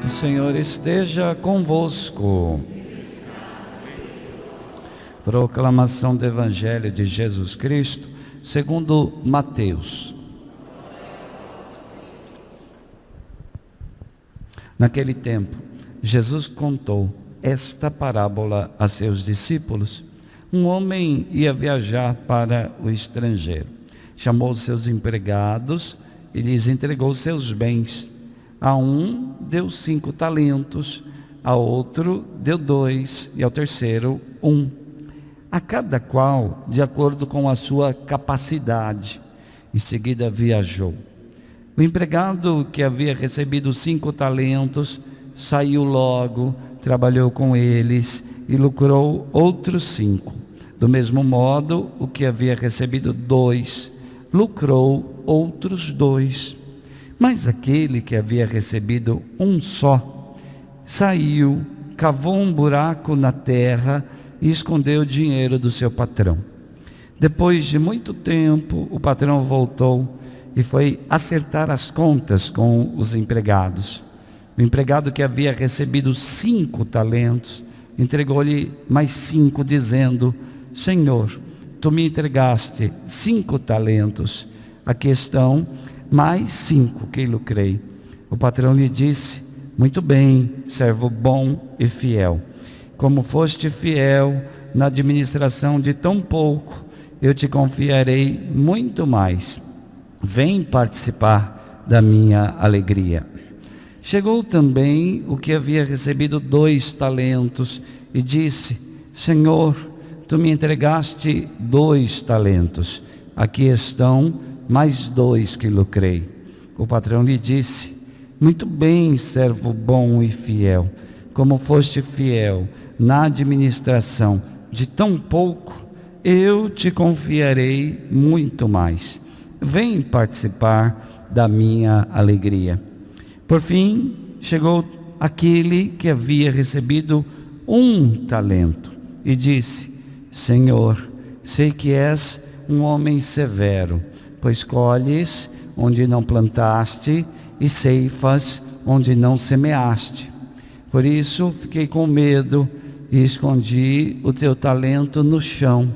O Senhor esteja convosco. Proclamação do Evangelho de Jesus Cristo, segundo Mateus. Naquele tempo, Jesus contou esta parábola a seus discípulos. Um homem ia viajar para o estrangeiro. Chamou seus empregados e lhes entregou seus bens. A um deu 5 talentos, a outro deu 2 e ao terceiro 1. A cada qual de acordo com a sua capacidade. Em seguida viajou. O empregado que havia recebido 5 talentos saiu logo, trabalhou com eles e lucrou outros 5. Do mesmo modo, o que havia recebido 2 lucrou outros 2. Mas aquele que havia recebido 1 só, saiu, cavou um buraco na terra e escondeu o dinheiro do seu patrão. Depois de muito tempo, o patrão voltou e foi acertar as contas com os empregados. O empregado que havia recebido 5 talentos, entregou-lhe mais 5, dizendo: Senhor, tu me entregaste 5 talentos, aqui estão mais 5 que lucrei. O patrão lhe disse: muito bem, servo bom e fiel. Como foste fiel na administração de tão pouco, eu te confiarei muito mais. Vem participar da minha alegria. Chegou também o que havia recebido 2 talentos e disse: Senhor, tu me entregaste 2 talentos, aqui estão mais 2 que lucrei. O patrão lhe disse: muito bem, servo bom e fiel. Como foste fiel na administração de tão pouco, eu te confiarei muito mais. Vem participar da minha alegria. Por fim, chegou aquele que havia recebido 1 talento e disse: Senhor, sei que és um homem severo, pois colhes onde não plantaste e ceifas onde não semeaste. Por isso fiquei com medo e escondi o teu talento no chão.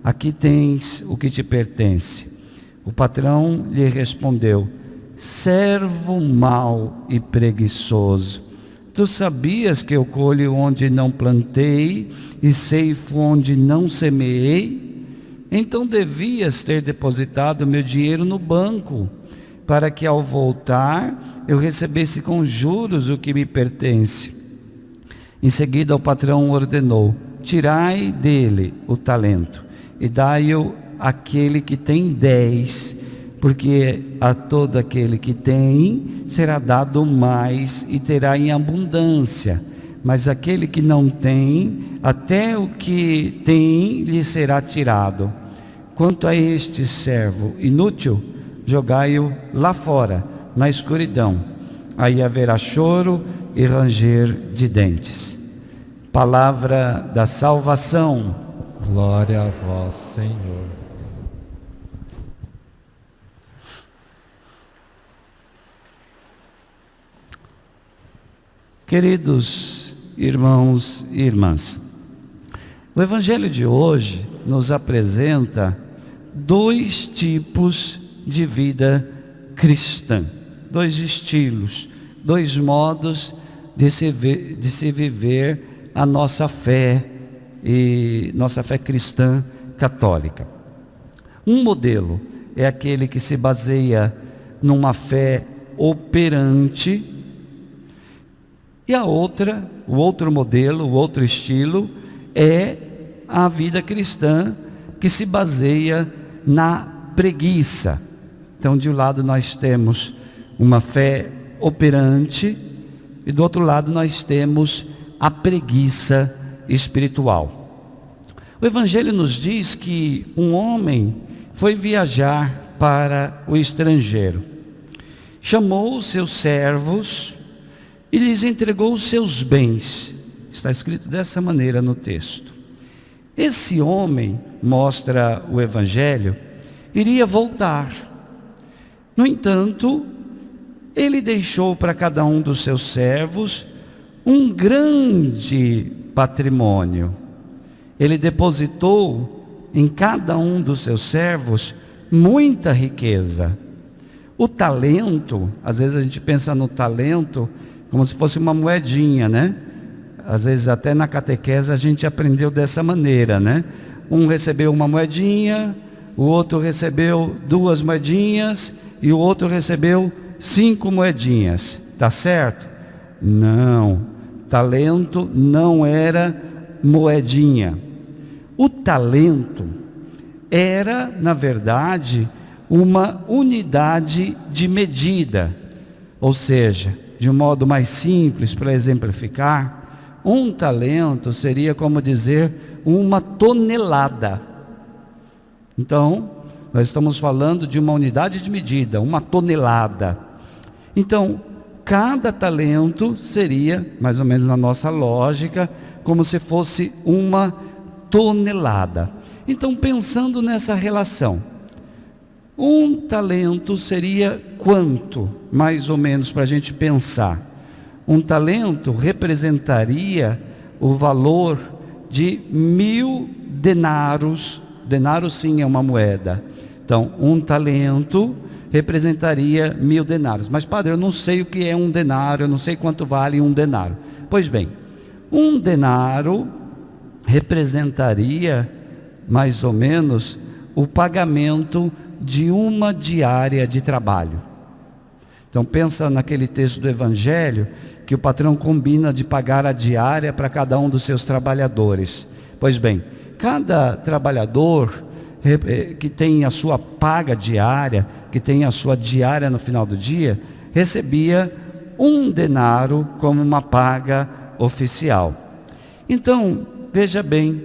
Aqui tens o que te pertence. O patrão lhe respondeu: servo mau e preguiçoso, tu sabias que eu colho onde não plantei e ceifo onde não semeei? Então devias ter depositado meu dinheiro no banco, para que ao voltar eu recebesse com juros o que me pertence. Em seguida o patrão ordenou: tirai dele o talento e dai-o àquele que tem 10, porque a todo aquele que tem será dado mais e terá em abundância, mas aquele que não tem, até o que tem lhe será tirado. Quanto a este servo inútil, jogai-o lá fora, na escuridão. Aí haverá choro e ranger de dentes. Palavra da salvação. Glória a vós, Senhor. Queridos irmãos e irmãs, o Evangelho de hoje nos apresenta 2 tipos de vida cristã, 2 estilos, 2 modos de se viver a nossa fé e nossa fé cristã católica. Um modelo é aquele que se baseia numa fé operante, e o outro modelo, o outro estilo é a vida cristã que se baseia na preguiça. Então, de um lado nós temos uma fé operante e do outro lado nós temos a preguiça espiritual. O Evangelho nos diz que um homem foi viajar para o estrangeiro, chamou os seus servos e lhes entregou os seus bens. Está escrito dessa maneira no texto. Esse homem, mostra o Evangelho, iria voltar. No entanto, ele deixou para cada um dos seus servos um grande patrimônio. Ele depositou em cada um dos seus servos muita riqueza. O talento, às vezes a gente pensa no talento como se fosse uma moedinha, né? Às vezes até na catequese a gente aprendeu dessa maneira, né? Um recebeu uma moedinha, o outro recebeu 2 moedinhas e o outro recebeu 5 moedinhas. Tá certo? Não. Talento não era moedinha. O talento era, na verdade, uma unidade de medida. Ou seja, de um modo mais simples, para exemplificar, um talento seria como dizer uma tonelada. Então, nós estamos falando de uma unidade de medida, uma tonelada. Então, cada talento seria, mais ou menos na nossa lógica, como se fosse uma tonelada. Então, pensando nessa relação, um talento seria quanto, mais ou menos, para a gente pensar? Um talento representaria o valor de 1000 denários. Denário sim é uma moeda. Então, um talento representaria 1000 denários. Mas, padre, eu não sei o que é um denário, eu não sei quanto vale um denário. Pois bem, um denário representaria, mais ou menos, o pagamento de uma diária de trabalho. Então pensa naquele texto do Evangelho, que o patrão combina de pagar a diária para cada um dos seus trabalhadores. Pois bem, cada trabalhador que tem a sua paga diária, que tem a sua diária no final do dia, recebia 1 denário como uma paga oficial. Então, veja bem,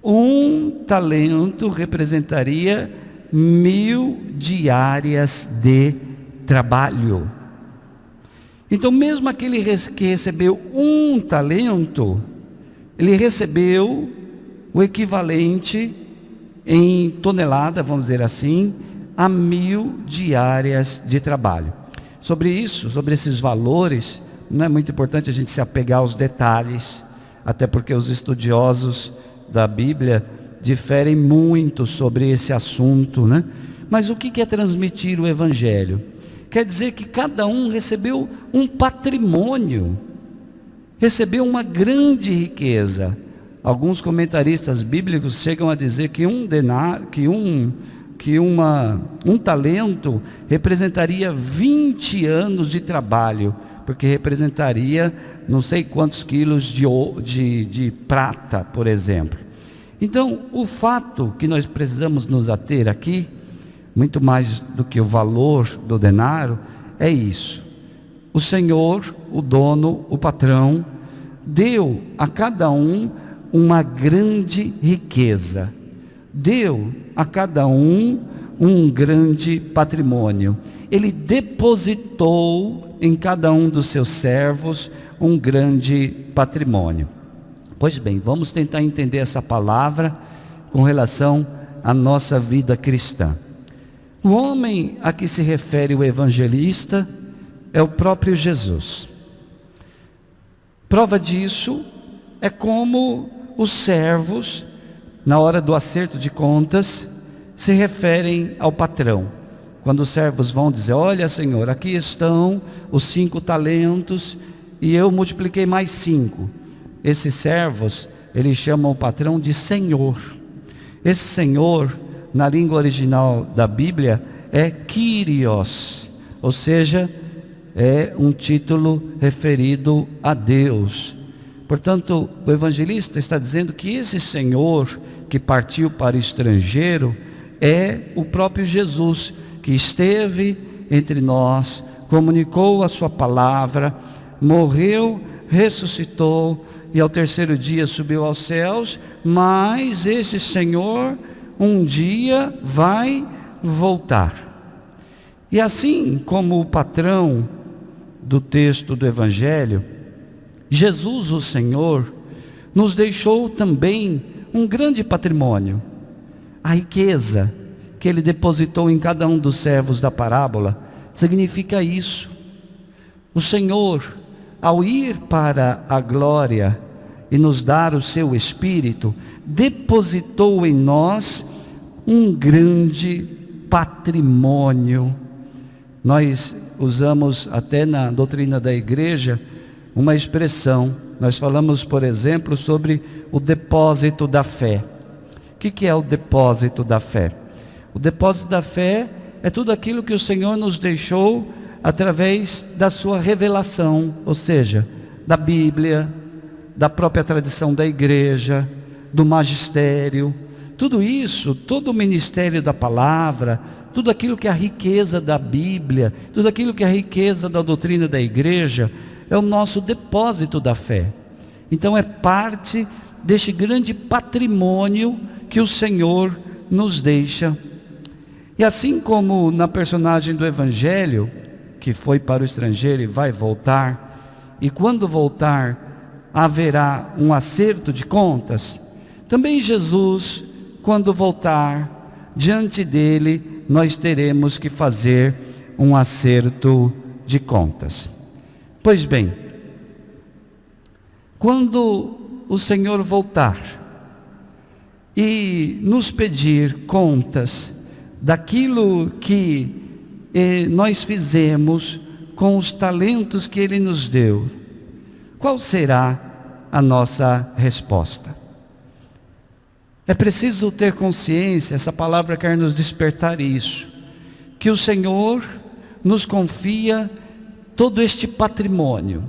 1 talento representaria 1000 diárias de trabalho. Então, mesmo aquele que recebeu 1 talento, ele recebeu o equivalente em tonelada, vamos dizer assim, a 1000 diárias de trabalho. Sobre isso, sobre esses valores, não é muito importante a gente se apegar aos detalhes, até porque os estudiosos da Bíblia diferem muito sobre esse assunto, né? Mas o que é transmitir o Evangelho? Quer dizer que cada um recebeu um patrimônio, recebeu uma grande riqueza. Alguns comentaristas bíblicos chegam a dizer que um talento representaria 20 anos de trabalho, porque representaria não sei quantos quilos de prata, por exemplo. Então, o fato que nós precisamos nos ater aqui, muito mais do que o valor do denário, é isso. O Senhor, o dono, o patrão, deu a cada um uma grande riqueza. Deu a cada um grande patrimônio. Ele depositou em cada um dos seus servos um grande patrimônio. Pois bem, vamos tentar entender essa palavra com relação à nossa vida cristã. O homem a que se refere o evangelista é o próprio Jesus. Prova disso é como os servos, na hora do acerto de contas, se referem ao patrão. Quando os servos vão dizer: olha, Senhor, aqui estão os 5 talentos e eu multipliquei mais 5. Esses servos, eles chamam o patrão de Senhor. Esse Senhor, na língua original da Bíblia, é Kyrios, ou seja, é um título referido a Deus. Portanto, o evangelista está dizendo que esse Senhor que partiu para o estrangeiro é o próprio Jesus, que esteve entre nós, comunicou a sua palavra, morreu, ressuscitou e ao 3º dia subiu aos céus. Mas esse Senhor um dia vai voltar. E assim como o patrão do texto do Evangelho, Jesus, o Senhor, nos deixou também um grande patrimônio. A riqueza que Ele depositou em cada um dos servos da parábola significa isso. O Senhor, ao ir para a glória e nos dar o seu Espírito, depositou em nós um grande patrimônio. Nós usamos até na doutrina da igreja uma expressão. Nós falamos, por exemplo, sobre o depósito da fé. O que é o depósito da fé? O depósito da fé é tudo aquilo que o Senhor nos deixou através da sua revelação, ou seja, da Bíblia, da própria tradição da igreja, do magistério. Tudo isso, todo o ministério da palavra, tudo aquilo que é a riqueza da Bíblia, tudo aquilo que é a riqueza da doutrina da igreja, é o nosso depósito da fé. Então é parte deste grande patrimônio que o Senhor nos deixa. E assim como na personagem do Evangelho, que foi para o estrangeiro e vai voltar, e quando voltar haverá um acerto de contas, também Jesus, quando voltar, diante dele nós teremos que fazer um acerto de contas. Pois bem, quando o Senhor voltar e nos pedir contas daquilo que nós fizemos com os talentos que Ele nos deu, qual será a nossa resposta? É preciso ter consciência, essa palavra quer nos despertar isso, que o Senhor nos confia todo este patrimônio,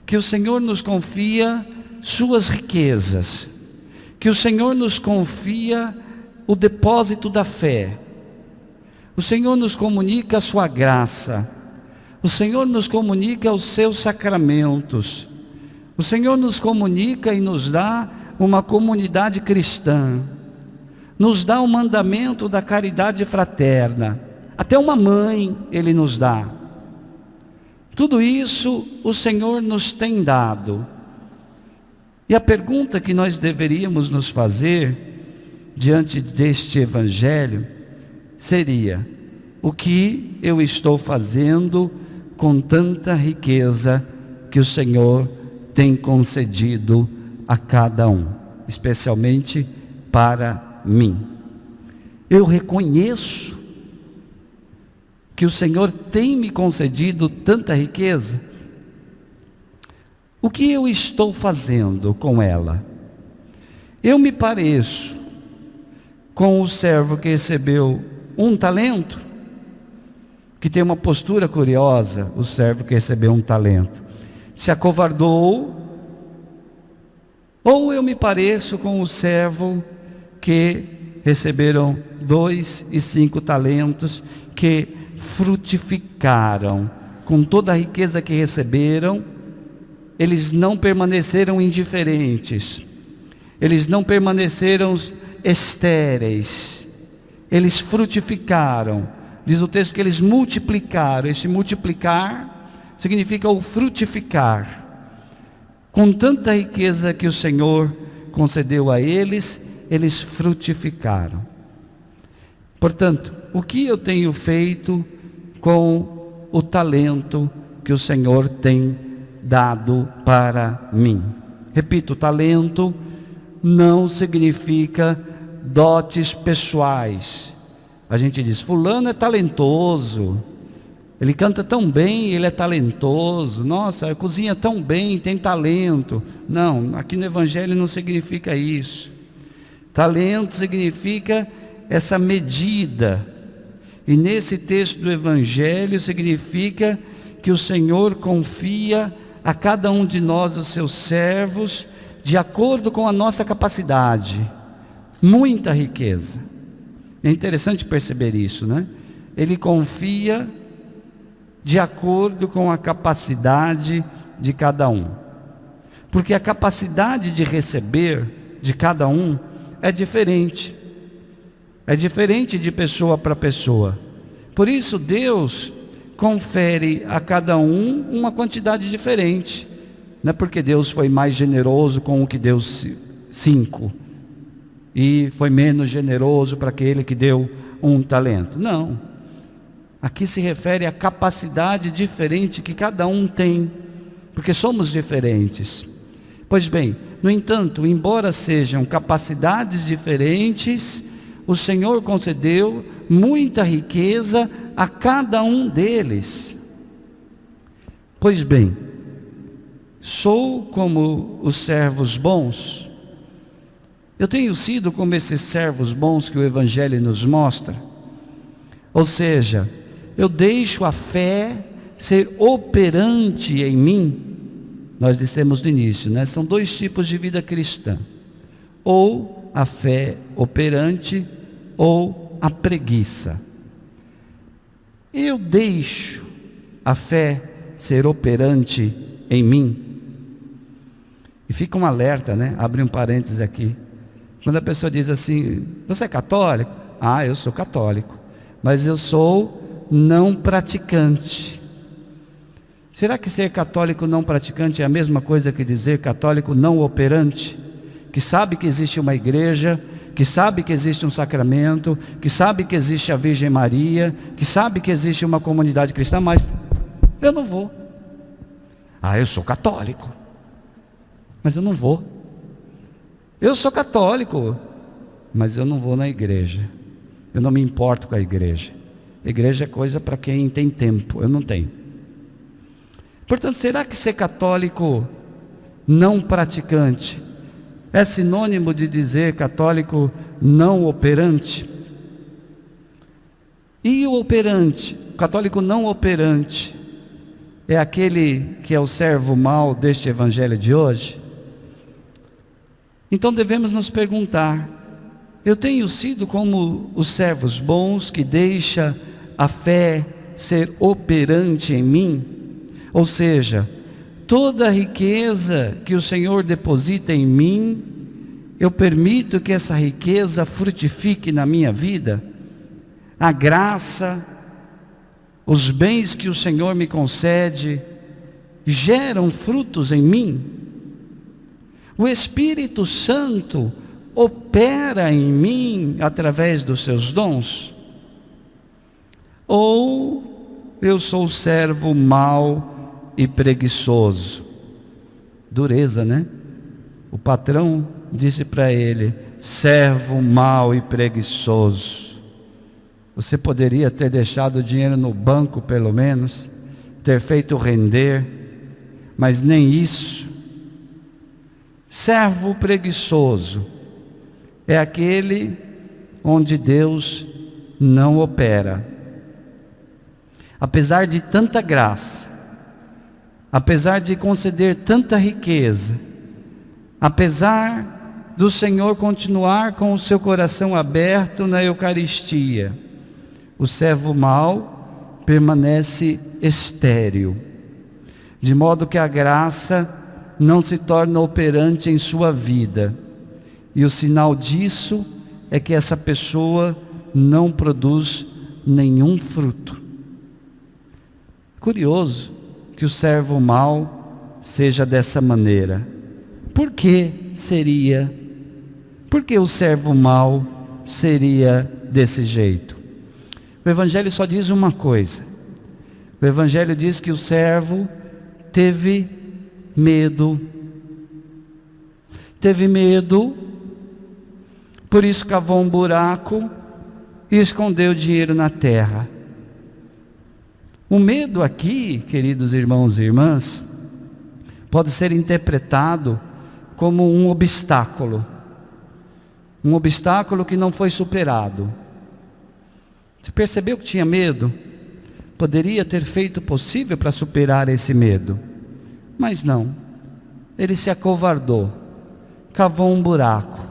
que o Senhor nos confia suas riquezas, que o Senhor nos confia o depósito da fé. O Senhor nos comunica a sua graça, o Senhor nos comunica os seus sacramentos, o Senhor nos comunica e nos dá uma comunidade cristã, nos dá o mandamento da caridade fraterna, até uma mãe Ele nos dá. Tudo isso o Senhor nos tem dado. E a pergunta que nós deveríamos nos fazer diante deste Evangelho seria: o que eu estou fazendo com tanta riqueza que o Senhor tem concedido a cada um, especialmente para mim? Eu reconheço que o Senhor tem me concedido tanta riqueza. O que eu estou fazendo com ela? Eu me pareço com o servo que recebeu um talento, que tem uma postura curiosa. O servo que recebeu um talento se acovardou, ou eu me pareço com o servo que receberam 2 e 5 talentos, que frutificaram com toda a riqueza que receberam. Eles não permaneceram indiferentes, eles não permaneceram estéreis, eles frutificaram. Diz o texto que eles multiplicaram. Este multiplicar significa o frutificar. Com tanta riqueza que o Senhor concedeu a eles, eles frutificaram. Portanto, o que eu tenho feito com o talento que o Senhor tem dado para mim? Repito, talento não significa dotes pessoais. A gente diz, fulano é talentoso, ele canta tão bem, ele é talentoso, nossa, cozinha tão bem, tem talento. Não, aqui no Evangelho não significa isso. Talento significa essa medida, e nesse texto do Evangelho significa que o Senhor confia a cada um de nós, os seus servos, de acordo com a nossa capacidade, muita riqueza. É interessante perceber isso, né? Ele confia de acordo com a capacidade de cada um, porque a capacidade de receber de cada um é diferente de pessoa para pessoa. Por isso Deus confere a cada um uma quantidade diferente. Não é porque Deus foi mais generoso com o que deu 5 e foi menos generoso para aquele que deu 1 talento. Não. Aqui se refere à capacidade diferente que cada um tem, porque somos diferentes. Pois bem, no entanto, embora sejam capacidades diferentes, o Senhor concedeu muita riqueza a cada um deles. Pois bem, sou como os servos bons. Eu tenho sido como esses servos bons que o Evangelho nos mostra. Ou seja, eu deixo a fé ser operante em mim. Nós dissemos no início, né? São dois tipos de vida cristã: ou a fé operante, ou a preguiça. Eu deixo a fé ser operante em mim. E fica um alerta, né? Abre um parênteses aqui. Quando a pessoa diz assim: você é católico? Ah, eu sou católico, mas eu sou não praticante. Será que ser católico não praticante é a mesma coisa que dizer católico não operante? Que sabe que existe uma igreja, que sabe que existe um sacramento, que sabe que existe a Virgem Maria, que sabe que existe uma comunidade cristã, mas eu não vou. Ah, eu sou católico, mas eu não vou. Eu sou católico, mas eu não vou na igreja. Eu não me importo com a igreja. Igreja é coisa para quem tem tempo, eu não tenho. Portanto, será que ser católico não praticante é sinônimo de dizer católico não operante? E o operante, o católico não operante, é aquele que é o servo mau deste evangelho de hoje? Então devemos nos perguntar: eu tenho sido como os servos bons que deixa a fé ser operante em mim? Ou seja, toda a riqueza que o Senhor deposita em mim, eu permito que essa riqueza frutifique na minha vida? A graça, os bens que o Senhor me concede, geram frutos em mim? O Espírito Santo opera em mim através dos seus dons? Ou eu sou servo mau e preguiçoso? Dureza, né? O patrão disse para ele: servo mau e preguiçoso, você poderia ter deixado o dinheiro no banco pelo menos, ter feito render, mas nem isso. Servo preguiçoso é aquele onde Deus não opera. Apesar de tanta graça, apesar de conceder tanta riqueza, apesar do Senhor continuar com o seu coração aberto na Eucaristia, o servo mau permanece estéril, de modo que a graça não se torna operante em sua vida. E o sinal disso é que essa pessoa não produz nenhum fruto. Curioso que o servo mau seja dessa maneira. Por que seria? Por que o servo mau seria desse jeito? O Evangelho só diz uma coisa. O Evangelho diz que o servo teve medo. Teve medo, por isso cavou um buraco e escondeu o dinheiro na terra. O medo aqui, queridos irmãos e irmãs, pode ser interpretado como um obstáculo que não foi superado. Você percebeu que tinha medo? Poderia ter feito o possível para superar esse medo, mas não. Ele se acovardou, cavou um buraco,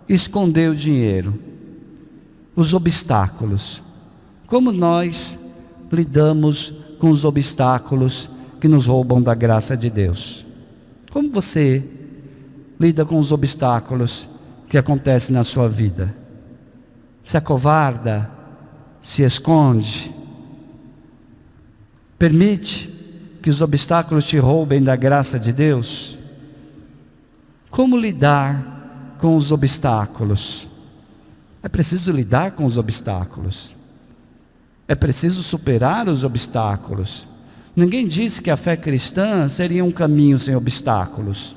escondeu o dinheiro. Os obstáculos. Como nós lidamos com os obstáculos que nos roubam da graça de Deus? Como você lida com os obstáculos que acontecem na sua vida? Se acovarda? Se esconde? Permite que os obstáculos te roubem da graça de Deus? Como lidar com os obstáculos? É preciso lidar com os obstáculos. É preciso superar os obstáculos. Ninguém disse que a fé cristã seria um caminho sem obstáculos.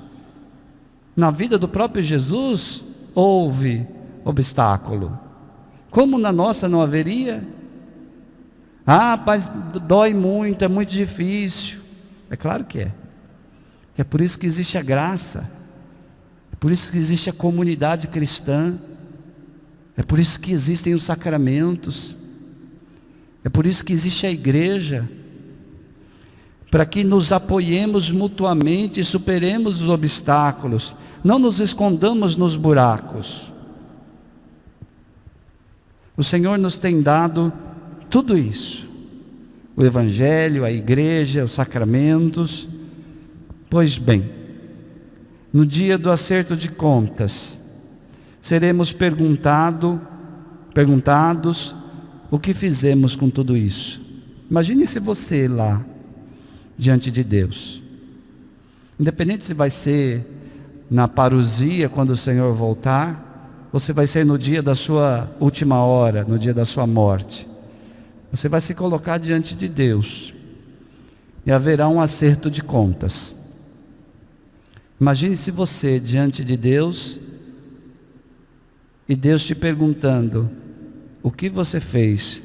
Na vida do próprio Jesus, houve obstáculo. Como na nossa não haveria? Ah, mas dói muito, é muito difícil. É claro que é. É por isso que existe a graça. É por isso que existe a comunidade cristã. É por isso que existem os sacramentos. É por isso que existe a igreja. Para que nos apoiemos mutuamente e superemos os obstáculos. Não nos escondamos nos buracos. O Senhor nos tem dado tudo isso. O Evangelho, a igreja, os sacramentos. Pois bem, no dia do acerto de contas, seremos perguntados o que fizemos com tudo isso. Imagine se você lá, diante de Deus. Independente se vai ser na parousia, quando o Senhor voltar, ou se vai ser no dia da sua última hora, no dia da sua morte. Você vai se colocar diante de Deus. E haverá um acerto de contas. Imagine se você diante de Deus, e Deus te perguntando, o que você fez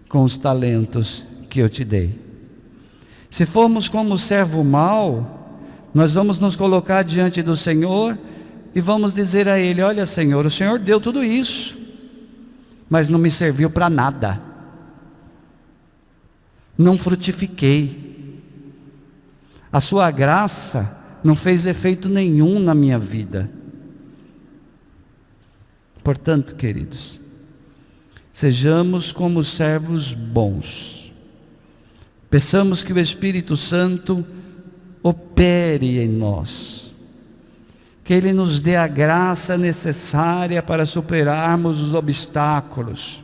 com os talentos que eu te dei? Se formos como o servo mau, nós vamos nos colocar diante do Senhor e vamos dizer a Ele, olha Senhor, o Senhor deu tudo isso, mas não me serviu para nada. Não frutifiquei. A sua graça não fez efeito nenhum na minha vida. Portanto, queridos, sejamos como servos bons. Peçamos que o Espírito Santo opere em nós. Que Ele nos dê a graça necessária para superarmos os obstáculos.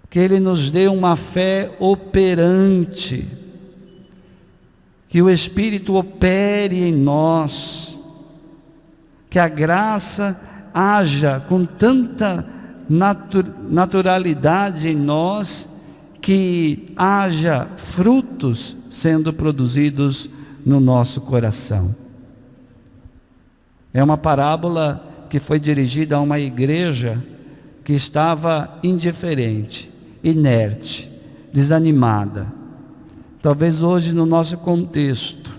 Que Ele nos dê uma fé operante. Que o Espírito opere em nós. Que a graça haja com tanta naturalidade em nós, que haja frutos sendo produzidos no nosso coração. É uma parábola que foi dirigida a uma igreja que estava indiferente, inerte, desanimada. Talvez hoje no nosso contexto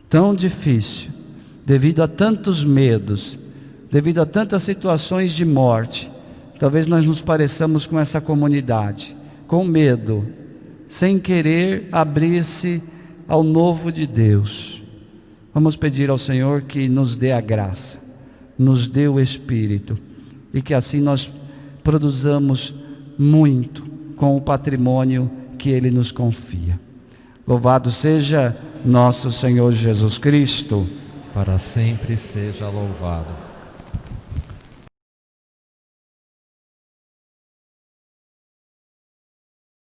tão difícil, devido a tantos medos, devido a tantas situações de morte, talvez nós nos pareçamos com essa comunidade, com medo, sem querer abrir-se ao novo de Deus. Vamos pedir ao Senhor que nos dê a graça, nos dê o Espírito, e que assim nós produzamos muito com o patrimônio que Ele nos confia. Louvado seja nosso Senhor Jesus Cristo. Para sempre seja louvado.